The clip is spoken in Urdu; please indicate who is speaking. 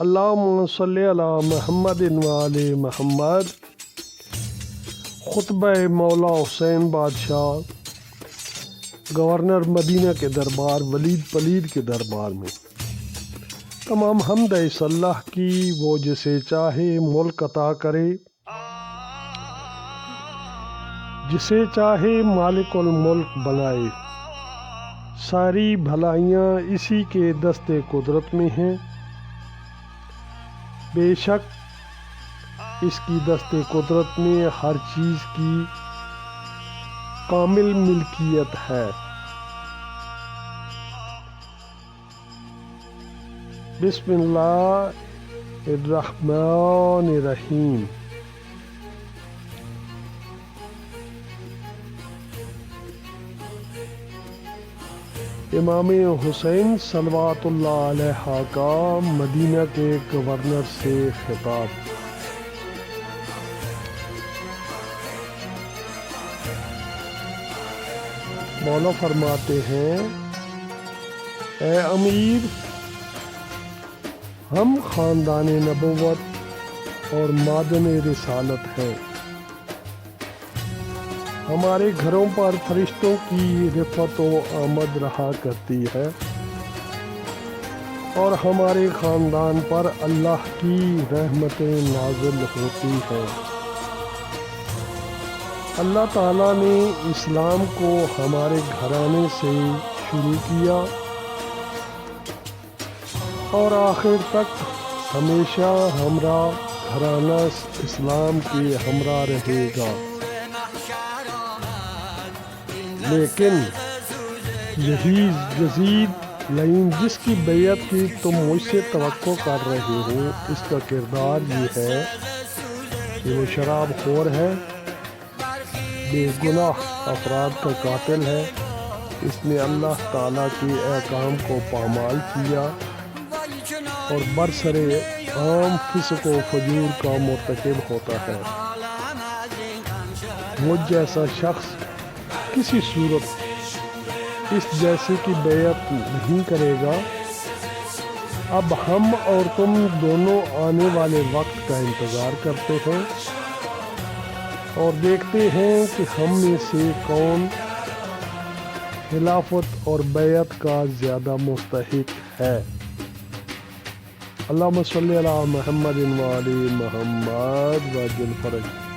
Speaker 1: اللہم صلی علی محمد وآل محمد۔ خطبہ مولا حسین بادشاہ گورنر مدینہ کے دربار ولید پلید کے دربار میں۔ تمام حمد اس اللہ کی، وہ جسے چاہے ملک عطا کرے، جسے چاہے مالک الملک بنائے۔ ساری بھلائیاں اسی کے دست قدرت میں ہیں، بے شک اس کی دست قدرت میں ہر چیز کی کامل ملکیت ہے۔ بسم اللہ الرحمن الرحیم۔ امام حسین صلوات اللہ علیہ کا مدینہ کے گورنر سے خطاب۔ مولا فرماتے ہیں، اے امیر، ہم خاندان نبوت اور معدن رسالت ہیں۔ ہمارے گھروں پر فرشتوں کی رفعت و آمد رہا کرتی ہے، اور ہمارے خاندان پر اللہ کی رحمتیں نازل ہوتی ہیں۔ اللہ تعالیٰ نے اسلام کو ہمارے گھرانے سے شروع کیا اور آخر تک ہمیشہ ہمارا گھرانہ اسلام کے ہمراہ رہے گا۔ لیکن یہی یزید لعین جس کی بیعت کی تم مجھ سے توقع کر رہے ہو، اس کا کردار یہ ہے کہ وہ شراب خور ہے، بے گناہ افراد کا قاتل ہے۔ اس نے اللہ تعالیٰ کے احکام کو پامال کیا اور برسر عام فسق و فجور کا مرتکب ہوتا ہے۔ مجھ جیسا شخص کسی صورت اس جیسے کی بیعت نہیں کرے گا۔ اب ہم اور تم دونوں آنے والے وقت کا انتظار کرتے ہیں اور دیکھتے ہیں کہ ہم میں سے کون خلافت اور بیعت کا زیادہ مستحق ہے۔ اللہم صلی علی محمد وآل محمد وعجل فرج۔